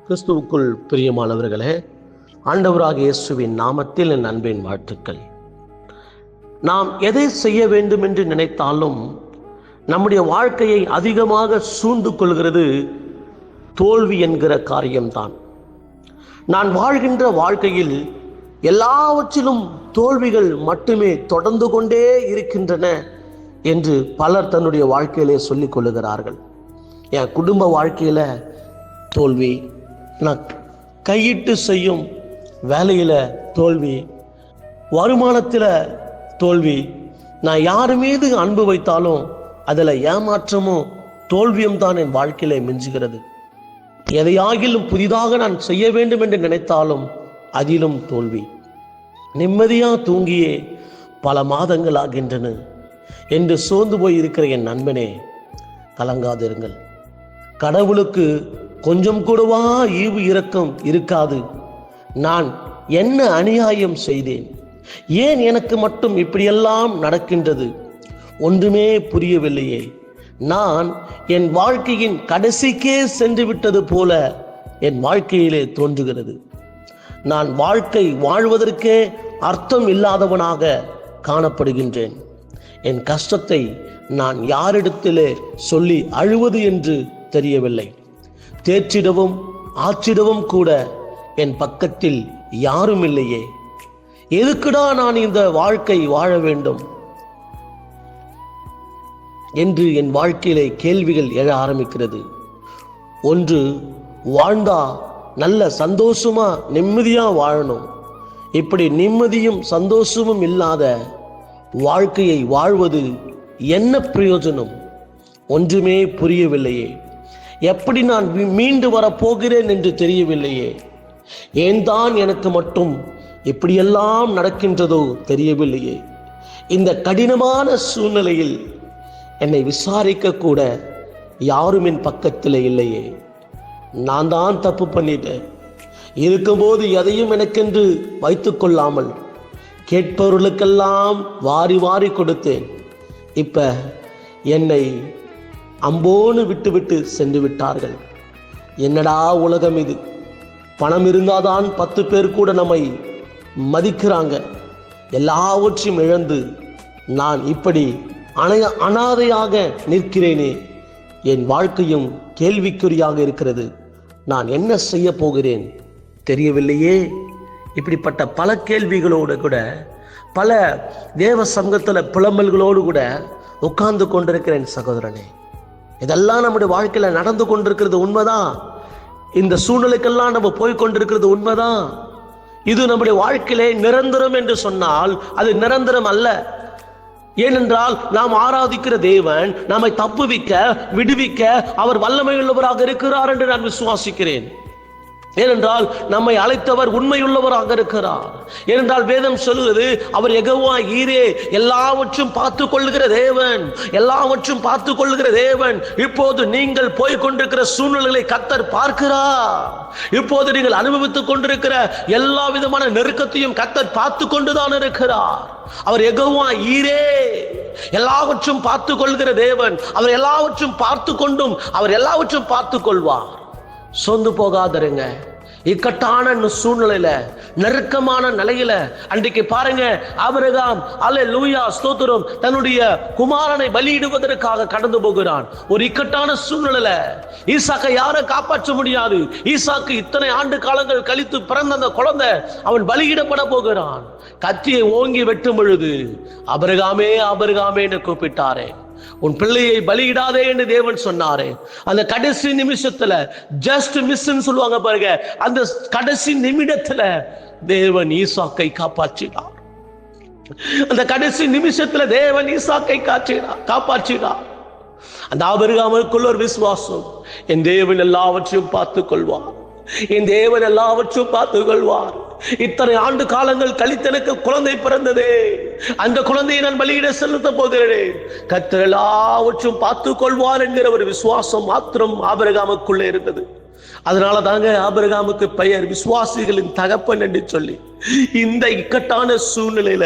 கிறிஸ்துவுக்குள் பிரியமானவர்களே, ஆண்டவராகிய இயேசுவின் நாமத்தில் என் அன்பின் வாழ்த்துக்கள். நாம் எதை செய்ய வேண்டும் என்று நினைத்தாலும் நம்முடைய வாழ்க்கையை அதிகமாக சூழ்ந்து கொள்கிறது தோல்வி என்கிற காரியம்தான். நான் வாழ்கின்ற வாழ்க்கையில் எல்லாவற்றிலும் தோல்விகள் மட்டுமே தொடர்ந்து கொண்டே இருக்கின்றன என்று பலர் தன்னுடைய வாழ்க்கையிலே சொல்லிக் கொள்ளுகிறார்கள். என் குடும்ப வாழ்க்கையில் தோல்வி, நான் கையிட்டு செய்யும் வேலையில் தோல்வி, வருமானத்தில் தோல்வி, நான் யார் மீது அன்பு வைத்தாலும் அதில் ஏமாற்றமும் தோல்வியும் தான் என் வாழ்க்கையில மிஞ்சுகிறது. எதையாகிலும் புதிதாக நான் செய்ய வேண்டும் என்று நினைத்தாலும் அதிலும் தோல்வி. நிம்மதியாக தூங்கியே பல மாதங்கள் ஆகின்றன என்று சோர்ந்து போய் இருக்கிற என் நண்பனே, கலங்காதிருங்கள். கடவுளுக்கு கொஞ்சம் கூடவா ஈவு இரக்கம் இருக்காது? நான் என்ன அநியாயம் செய்தேன்? ஏன் எனக்கு மட்டும் இப்படியெல்லாம் நடக்கின்றது? ஒன்றுமே புரியவில்லையே. நான் என் வாழ்க்கையின் கடைசிக்கே சென்று விட்டது போல என் வாழ்க்கையிலே தோன்றுகிறது. நான் வாழ்க்கை வாழ்வதற்கே அர்த்தம் இல்லாதவனாக காணப்படுகின்றேன். என் கஷ்டத்தை நான் யாரிடத்திலே சொல்லி அழுவது என்று தெரியவில்லை. தேற்றிடவும் ஆற்றிடவும் கூட என் பக்கத்தில் யாரும் இல்லையே. எதுக்குடா நான் இந்த வாழ்க்கை வாழ வேண்டும் என்று என் வாழ்க்கையிலே கேள்விகள் எழ ஆரம்பிக்கிறது. ஒன்று, வாழ்ந்தா நல்ல சந்தோஷமா நிம்மதியா வாழணும். இப்படி நிம்மதியும் சந்தோஷமும் இல்லாத வாழ்க்கையை வாழ்வது என்ன பிரயோஜனம்? ஒன்றுமே புரியவில்லையே. எப்படி நான் மீண்டு வரப்போகிறேன் என்று தெரியவில்லையே. ஏன் தான் எனக்கு மட்டும் இப்படியெல்லாம் நடக்கின்றதோ தெரியவில்லையே. இந்த கடினமான சூழ்நிலையில் என்னை விசாரிக்க கூட யாரும் என் பக்கத்தில் இல்லையே. நான் தான் தப்பு பண்ணிட்டேன். இருக்கும்போது எதையும் எனக்கென்று வைத்து கொள்ளாமல் கேட்பவர்களுக்கெல்லாம் வாரி வாரி கொடுத்தேன். இப்ப என்னை அம்போன்னு விட்டு சென்று விட்டார்கள். என்னடா உலகம் இது? பணம் இருந்தாதான் 10 பேர் கூட நம்மை மதிக்கிறாங்க. எல்லாவற்றையும் இழந்து நான் இப்படி அனாதையாக நிற்கிறேனே. என் வாழ்க்கையும் கேள்விக்குறியாக இருக்கிறது. நான் என்ன செய்ய போகிறேன் தெரியவில்லையே. இப்படிப்பட்ட பல கேள்விகளோடு கூட, பல தேவ சமூகத்தில் புலம்பல்களோடு கூட உட்கார்ந்து கொண்டிருக்கிறேன் சகோதரனே. இதெல்லாம் நம்முடைய வாழ்க்கையில நடந்து கொண்டிருக்கிறது உண்மைதான். இந்த சூழ்நிலைக்கெல்லாம் நம்ம போய் கொண்டிருக்கிறது உண்மைதான். இது நம்முடைய வாழ்க்கையிலே நிரந்தரம் என்று சொன்னால் அது நிரந்தரம் அல்ல. ஏனென்றால் நாம் ஆராதிக்கிற தேவன் நம்மை தப்புவிக்க, விடுவிக்க அவர் வல்லமை உள்ளவராக இருக்கிறார் என்று நான் விசுவாசிக்கிறேன். ஏனென்றால் நம்மை அழைத்தவர் உண்மையுள்ளவராக இருக்கிறார். ஏனென்றால் வேதம் சொல்லுகிறது, அவர் யெகோவா ஈரே, எல்லாவற்றும் பார்த்து கொள்ளுகிற தேவன், எல்லாவற்றும் பார்த்து கொள்ளுகிற தேவன். இப்போது நீங்கள் போய் கொண்டிருக்கிற சூழ்நிலைகளை கர்த்தர் பார்க்கிறார். இப்போது நீங்கள் அனுபவித்துக் கொண்டிருக்கிற எல்லா விதமான நெருக்கத்தையும் கர்த்தர் பார்த்து கொண்டுதான் இருக்கிறார். அவர் யெகோவா ஈரே, எல்லாவற்றும் பார்த்து கொள்கிற தேவன். அவர் எல்லாவற்றும் பார்த்து கொண்டும் அவர் எல்லாவற்றும் பார்த்து கொள்வார். சொந்து போகாதருங்க. இக்கட்டான சூழ்நிலையில, நெருக்கமான நிலையில அன்றைக்கு பாருங்க, ஆபிரகாம் அல்லேலூயா ஸ்தோத்திரம் தன்னுடைய குமாரனை பலியிடுவதற்காக கடந்து போகிறான். ஒரு இக்கட்டான சூழ்நிலையில ஈசாக்கை யாரை காப்பாற்ற முடியாது. ஈசாக்கு இத்தனை ஆண்டு காலங்கள் கழித்து பிறந்த அந்த குழந்தை அவன் பலியிடப்பட போகிறான். கத்தியை ஓங்கி வெட்டும் பொழுது ஆபிரகாமே ஆபிரகாமே என்று கூப்பிட்டாரே. உன் பிள்ளையை பலியிடாதே என்று தேவன் சொன்னாரே. அந்த கடைசி நிமிஷத்துல, ஜஸ்ட் மிஸ்ன்னு சொல்லுவாங்க பாருங்க, அந்த கடைசி நிமிடத்துல தேவன் ஈசாக்கை காப்பாற்றினார். அந்த கடைசி நிமிஷத்துல தேவன் ஈசாக்கை காப்பாற்றினார். அந்த ஆபிரகாமுக்குள்ள ஒரு விசுவாசம், என் தேவன் எல்லாவற்றையும் பார்த்துக் கொள்வார், என் தேவன் எல்லாவற்றையும் பார்த்துக் கொள்வார். இத்தனை ஆண்டு காலங்கள் கழித்து எனக்கு குழந்தை பிறந்ததே, அந்த குழந்தையை நான் பலியிட செலுத்த போகிறேன், கர்த்தர் எல்லாவற்றையும் பார்த்துக் கொள்வார் என்கிற ஒரு விசுவாசம் மாத்திரம் ஆபிரகாமுக்குள்ளே இருந்தது. அதனால தாங்க ஆபிரகாமுக்கு பெயர் விசுவாசிகளின் தகப்பன் என்று சொல்லி. இந்த இக்கட்டான சூழ்நிலையில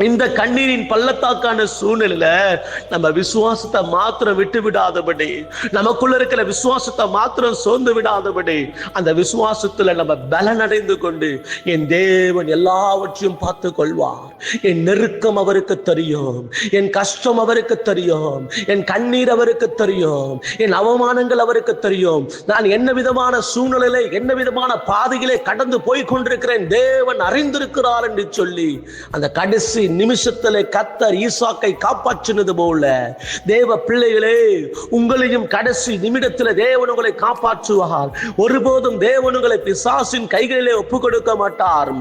இந்த கண்ணீரின் பள்ளத்தாக்கான சூழ்நிலையில நம்ம விசுவாசத்தை மாத்திரம் விட்டு விடாதபடி, நமக்குள்ள இருக்கிற விசுவாசத்தை மாத்திரம் சோர்ந்து விடாதபடி, அந்த விசுவாசத்துல நம்ம பலன் அடைந்து கொண்டு என் தேவன் எல்லாவற்றையும் பார்த்து கொள்வார். என் நெருக்கம் அவருக்கு தெரியும், என் கஷ்டம் அவருக்கு தெரியும், என் கண்ணீர் அவருக்கு தெரியும், என் அவமானங்கள் அவருக்கு தெரியும். நான் என்ன விதமான சூழ்நிலையில என்ன விதமான பாதையிலே கடந்து போய் கொண்டிருக்கிறேன் தேவன் அறிந்திருக்கிறார் என்று சொல்லி அந்த கடைசி நிமிஷத்திலே கர்த்தர் ஈசாக்கை காப்பாற்றினது போல தேவ பிள்ளைகளே, உங்களையும் கடைசி நிமிடத்தில் தேவன் உங்களை காப்பாற்றுவார். ஒருபோதும் தேவன் உங்களை பிசாசின் கைகளிலே ஒப்பு கொடுக்க மாட்டார்.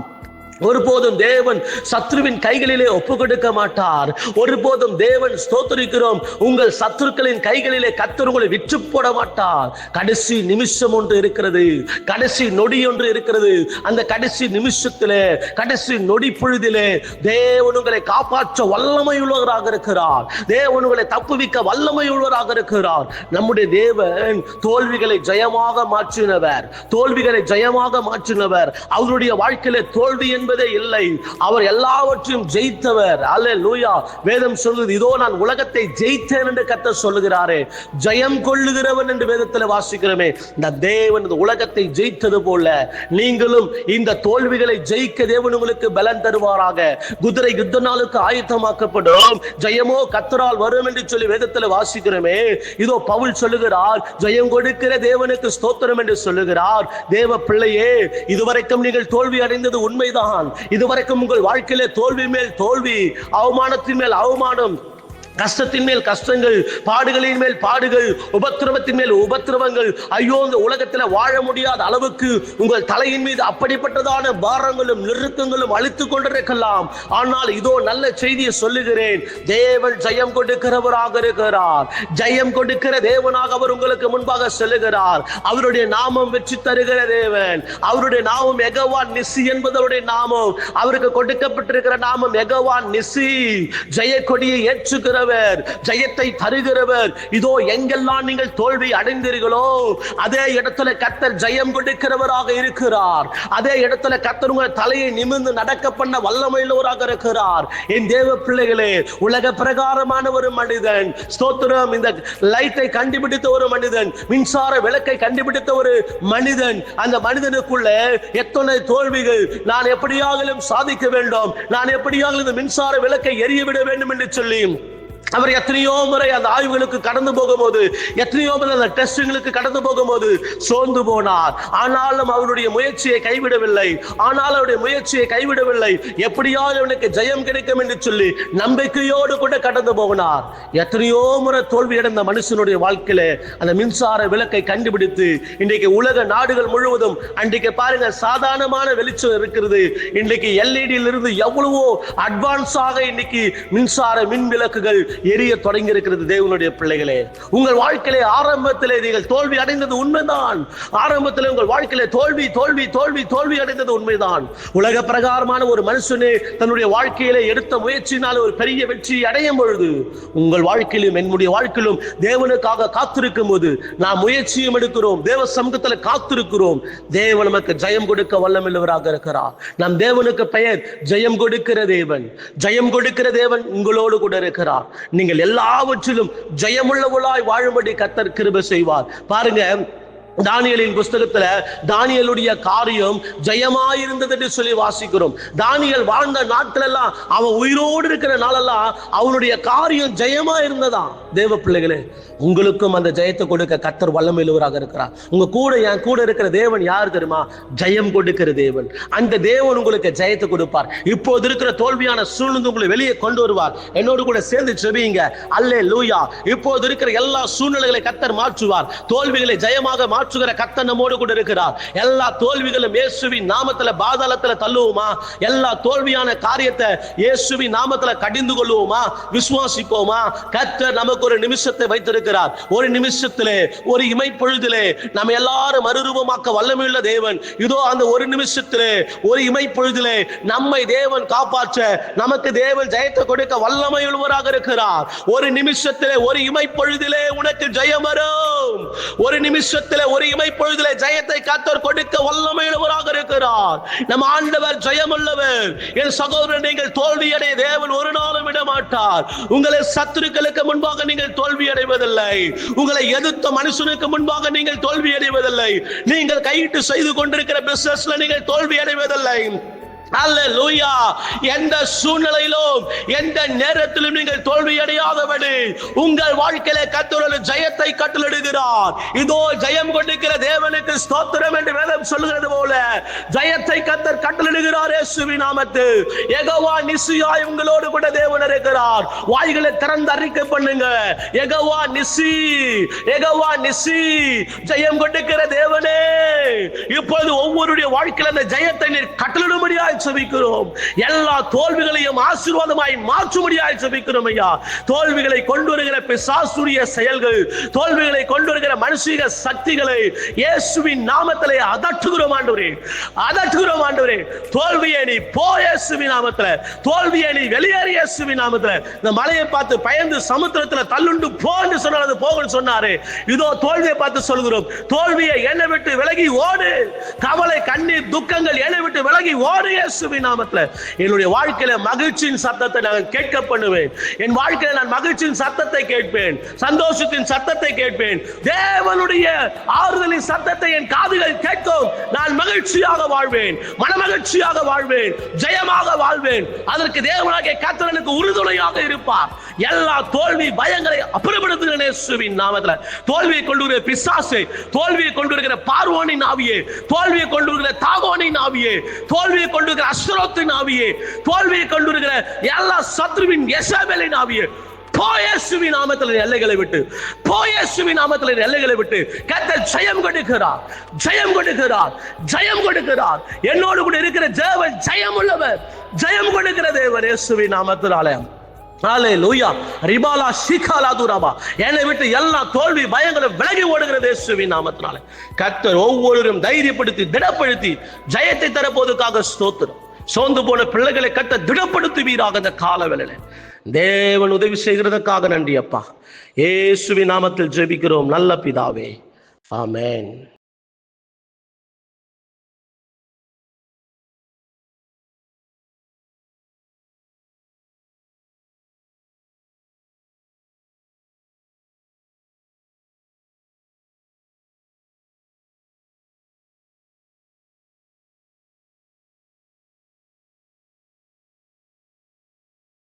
ஒருபோதும் தேவன் சத்ருவின் கைகளிலே ஒப்பு கொடுக்க மாட்டார். ஒருபோதும் தேவன் ஸ்தோத்திரிக்கிறோம், உங்கள் சத்துருக்களின் கைகளிலே கர்த்தர் உங்களை விற்று போட மாட்டார். கடைசி நிமிஷம் ஒன்று இருக்கிறது, கடைசி நொடி ஒன்று இருக்கிறது. அந்த கடைசி நிமிஷத்திலே, கடைசி நொடி பொழுதிலே தேவன் உங்களை காப்பாற்ற வல்லமை உள்ளவராக இருக்கிறார். தேவன் உங்களை தப்புவிக்க வல்லமை உள்ளவராக இருக்கிறார். நம்முடைய தேவன் தோல்விகளை ஜெயமாக மாற்றினவர், தோல்விகளை ஜெயமாக மாற்றினவர். அவருடைய வாழ்க்கையிலே தோல்வி என்பதே இல்லை. அவர் எல்லாவற்றையும் ஜெயித்தவர். அல்லேலூயா. வேதம் சொல்லுது, இதோ நான் உலகத்தை ஜெயித்தேன் என்று கர்த்தர் சொல்லுகிறாரே. ஜெயம் கொள்ளுகிறவன் என்று வேதத்தில் வாசிக்கிறோமே. இந்த தேவன் இந்த உலகத்தை ஜெயித்தது போல நீங்களும் இந்த தோல்விகளை ஜெயிக்க தேவன் உங்களுக்கு பலன் தருவாராக. குதிரை யுத்த நாளுக்கு ஆயத்தமாக்கப்படும், ஜெயமோ கர்த்தரால் வரும் என்று சொல்லி வேதத்தில் வாசிக்கிறோமே. இதோ பவுல் சொல்லுகிறார், ஜெயம் கொடுக்கிற தேவனுக்கு ஸ்தோத்திரம் என்று சொல்லுகிறார். தேவ பிள்ளையே, இதுவரைக்கும் நீங்கள் தோல்வி அடைந்தது உண்மைதான். இதுவரைக்கும் உங்கள் வாழ்க்கையிலே தோல்வி மேல் தோல்வி, அவமானத்தின் மேல் அவமானம், கஷ்டத்தின் மேல் கஷ்டங்கள், பாடுகளின் மேல் பாடுகள், உபத்திரவத்தின் மேல் உபத்திரவங்கள். ஐயோ, இந்த உலகத்தில் வாழ முடியாத அளவுக்கு உங்கள் தலையின் மீது அப்படிப்பட்டதான பாரங்களும் நெருக்கங்களும் அழித்துக் கொண்டிருக்கலாம். ஆனால் இதோ நல்ல செய்தியை சொல்லுகிறேன், தேவன் ஜெயம் கொடுக்கிறவராக இருக்கிறார். ஜெயம் கொடுக்கிற தேவனாக அவர் உங்களுக்கு முன்பாக செல்லுகிறார். அவருடைய நாமம் வெற்றி தருகிற தேவன். அவருடைய நாமம் யெகோவா நிசி என்பதனுடைய நாமம். அவருக்கு கொடுக்கப்பட்டிருக்கிற நாமம் யெகோவா நிசி, ஜெய கொடியை ஏற்றுகிற ஜெயத்தை தருகிறவர். இதோ எங்கெல்லாம் நீங்கள் தோல்வி அடைந்தீர்களோ அதே இடத்துல கர்த்தர் ஜெயம் கொடுக்கிறவராக இருக்கிறார். அதே இடத்துல கர்த்தர் உங்கள் தலையை நிமிர்ந்து நடக்க பண்ண வல்லமையுள்ளவராக இருக்கிறார். என் தேவ பிள்ளைகளே, உலக பிரகாரமான ஒரு மனிதன், ஸ்தோத்திரம், இந்த லைட்டை கண்டுபிடித்த ஒரு மனிதன், மின்சார விளக்கை கண்டுபிடித்த ஒரு மனிதன், அந்த மனிதனுக்குள்ள எத்தனை தோல்விகள். நான் எப்படியாகிலும் சாதிக்க வேண்டும், நான் எப்படியாகிலும் இந்த மின்சார விளக்கை எரியவிட வேண்டும் என்று சொல்லி அவர் எத்தனையோ முறை அந்த ஆய்வுகளுக்கு கடந்து போகும்போது, எத்தனையோ முறை அந்த டெஸ்டுகளுக்கு கடந்து போகும்போது சோர்ந்து போனார். ஆனாலும் அவருடைய முயற்சியை கைவிடவில்லை. எப்படியாவது அவனுக்கு ஜெயம் கிடைக்கும் என்று சொல்லி நம்பிக்கையோடு கூட கடந்து போனார். எத்தனையோ முறை தோல்வி அடைந்த மனுஷனுடைய வாழ்க்கையில அந்த மின்சார விளக்கை கண்டுபிடித்து இன்றைக்கு உலக நாடுகள் முழுவதும், அன்றைக்கு பாருங்க, சாதாரணமான வெளிச்சம் இருக்கிறது. இன்றைக்கு எல்இடியில் இருந்து எவ்வளவோ அட்வான்ஸாக இன்னைக்கு மின்சார மின் விளக்குகள் எரிய தொடங்கி இருக்கிறது. தேவனுடைய பிள்ளைகளே, உங்கள் வாழ்க்கையிலே ஆரம்பத்திலே நீங்கள் தோல்வி அடைந்தது உண்மைதான். ஆரம்பத்திலே உங்கள் வாழ்க்கையிலே தோல்வி தோல்வி தோல்வி தோல்வி அடைந்தது உண்மைதான். உலக பிரகாரமான ஒரு மனுஷனே தன்னுடைய வாழ்க்கையிலே எடுத்த முயற்சியினால் ஒரு பெரிய வெற்றி அடையும் பொழுது, உங்கள் வாழ்க்கையிலும் என்னுடைய வாழ்க்கையிலும் தேவனுக்காக காத்திருக்கும் போது நாம் முயற்சியும் எடுக்கிறோம், தேவ சமூகத்தில் காத்திருக்கிறோம். தேவன் நமக்கு ஜெயம் கொடுக்க வல்லமையுள்ளவராக இருக்கிறார். நம் தேவனுக்கு பெயர் ஜெயம் கொடுக்கிற தேவன். ஜெயம் கொடுக்கிற தேவன் உங்களோடு கூட இருக்கிறார். நீங்கள் எல்லாவற்றிலும் ஜெயமுள்ளவர்களாய் வாழும்படி கர்த்தர் கிருபை செய்வார். பாருங்க, தானியேலின் புஸ்தகத்துல தானியேலுடைய காரியம் ஜெயமாயிருந்தது என்று சொல்லி வாசிக்கிறோம். தானியேல் வாழ்ந்த நாட்கள் எல்லாம், அவன் உயிரோடு இருக்கிற நாளெல்லாம் அவனுடைய காரியம் ஜெயமா இருந்ததா. தேவ பிள்ளைகளே, உங்களுக்கும் அந்த ஜெயத்தை கொடுக்க கர்த்தர் வல்லமையுள்ளவராக இருக்கிறார். உங்க கூட, என் கூட இருக்கிற தேவன் யார் தெரியுமா? ஜெயம் கொடுக்கிற தேவன். அந்த தேவன் உங்களுக்கு ஜெயத்தை கொடுப்பார். இப்போது இருக்கிற தோல்வியான சூழ்நிலை உங்களை வெளியே கொண்டு வருவார். என்னோடு கூட சேர்ந்து செபியுங்க. அல்லேலூயா. இப்போது இருக்கிற எல்லா சூழ்நிலைகளை கர்த்தர் மாற்றுவார். தோல்விகளை ஜெயமாக மாற்றுகிற கர்த்தர் நம்மோடு கூட இருக்கிறார். எல்லா தோல்விகளும் இயேசுவின் நாமத்துல பாதாளத்துல தள்ளுவோமா? எல்லா தோல்வியான காரியத்தை இயேசுவின் நாமத்துல கடிந்து கொள்வோமா? விசுவாசிப்போமா? கர்த்தர் நமக்கு ஒரு நிமிஷத்தை வைத்திருக்கிறார். ஒரு நிமிஷத்திலே, ஒரு இமைப்பொழுதிலே நம்ம எல்லாரும் மறுரூபமாக்க வல்லமையுள்ள தேவன். இதோ அந்த ஒரு நிமிஷத்திலே, ஒரு இமைப்பொழுதிலே நம்மை தேவன் காப்பாற்ற, நமக்கு தேவன் ஜெயத்தை கொடுக்க வல்லமையுள்ளவராக இருக்கிறார். ஒரு நிமிஷத்திலே, ஒரு இமைப்பொழுதிலே உனக்கு ஜெயம் வரும். ஒரு நிமிஷத்திலே, ஒரு இமைப்பொழுதிலே ஜெயத்தை கர்த்தர் கொடுக்க வல்லமையுள்ளவராக இருக்கிறார். நம் ஆண்டவர் ஜெயமுள்ளவர். என் சகோதரர், நீங்கள் தோல்வியடைய தேவன் ஒரு நாளும் விட மாட்டார். உங்களை சத்துருக்களுக்கு முன்பாக நீங்கள் தோல்வி அடைவதில்லை. உங்களை எதிர்த்த மனுஷனுக்கு முன்பாக நீங்கள் தோல்வி அடைவதில்லை. நீங்கள் கையிட்டு செய்து கொண்டிருக்கிற பிசினஸ்ல நீங்கள் தோல்வி அடைவதில்லை. அல்லேலூயா. எந்த சூழ்நிலையிலும் எந்த நேரத்திலும் நீங்கள் தோல்வி அடையாதபடி உங்கள் வாழ்க்கையில கர்த்தர் ஒரு ஜெயத்தை கட்டளையிடுகிறார். இதோ ஜெயம் கொடுக்கிற தேவனுக்கு ஸ்தோத்திரம் என்று வேதம் சொல்கிறது போல ஜெயத்தை கர்த்தர் கட்டளையிடுகிறார் இயேசுவின் நாமத்தில். யெகோவா நிசியாய் உங்களோடு கூட தேவன் இருக்கிறார். வாய்களை திறந்து அறிக்கை பண்ணுங்க. யெகோவா நிசி, யெகோவா நிசி, ஜெயம் கொடுக்கிற தேவனே, இப்பொழுது ஒவ்வொருடைய வாழ்க்கையில அந்த ஜெயத்தை நீர் கட்டளையிடும்படியாய் செபிக்கிறோம். எல்லா தோல்விகளையும் ஆசீர்வாதமாய் மாற்றும்படியாய் செபிக்கிறோம் ஐயா. தோல்விகளை கொண்டு வருகிற பிசாசுடைய செயல்கள், தோல்விகளை கொண்டு வருகிற மனுஷிக சக்திகளை இயேசுவின் நாமத்திலே அதட்டுகிறோம் ஆண்டவரே, அதட்டுகிறோம் ஆண்டவரே. தோல்வியை நீ போ இயேசுவின் நாமத்திலே, தோல்வியை நீ வெளியேறு இயேசுவின் நாமத்திலே. இந்த மலையை பார்த்து பயந்து சமுத்திரத்தில் தள்ளுண்டு போ என்று சொன்னால் அது போகன்னு சொன்னாரு. இதோ தோல்வியை பார்த்து சொல்கிறோம், தோல்வியை என்னை விட்டு விலகி ஓடு. கவலை, கண்ணீர், துக்கங்கள் என்னை விட்டு விலகி ஓடு இயேசுவின் நாமத்திலே. என்னுடைய வாழ்க்கையில மகிழ்ச்சியின் சத்தத்தை நான் கேட்க பண்ணுவேன். என் வாழ்க்கையில நான் மகிழ்ச்சியின் சத்தத்தை கேட்பேன், சந்தோஷத்தின் சத்தத்தை கேட்பேன். தேவனுடைய ஆறுதலின் சத்தத்தை என் காதுகள் கேட்கும். நான் மகிழ்ச்சியாக வாழ்வேன், மனமகிழ்ச்சியாக வாழ்வேன், ஜெயமாக வாழ்வேன். அதற்கு தேவனாகிய கர்த்தர் எனக்கு உறுதுணையாக இருப்பார். எல்லா தோல்வி பயங்களை அப்புறப்படுத்துகிறேன் இயேசுவின் நாமத்திலே. தோல்வியை கொண்டு வருகிற பிசாசை, தோல்வியை கொண்டு வருகிற பார்வோனின் ஆவியே, தோல்வியை கொண்டு வருகிற தாகோனின் ஆவியே, தோல்வியை கொண்டு வருகிற அஸ்தரோத்தின் ஆவியே, தோல்வியை கொண்டு வருகிற எல்லா சத்ருவின் யெசபேலின் ஆவியே, போயேசுவின் நாமத்தில் எல்லைகளை விட்டு, போயேசுவின் நாமத்தில் எல்லைகளை விட்டு கர்த்தர் ஜெயம் கொடுக்கிறார், ஜெயம் கொடுக்கிறார், ஜெயம் கொடுக்கிறார். என்னோடு கூட இருக்கிற தேவன் ஜெயம் உள்ளவர், ஜெயம் கொடுக்கிற தேவன் இயேசுவின் நாமத்தினாலே. அல்லேலூயா. ரிபாலா ஷிகாலா துராபா. என்னை விட்டு எல்லா தோல்வி பயங்களும் விலகி ஓடுகிறது இயேசுவின் நாமத்தினாலே. கர்த்தர் ஒவ்வொருவரும் தைரியப்படுத்தி திடப்படுத்தி ஜெயத்தை தரப்போவதற்காக ஸ்தோத்திரம். சோர்ந்து போன பிள்ளைகளை கர்த்தர் திடப்படுத்துவீராக இந்த காலவேளையிலே. தேவன் உதவி செய்கிறதுக்காக நன்றி அப்பா. இயேசுவின் நாமத்தில் ஜெபிக்கிறோம் நல்ல பிதாவே. ஆமென்.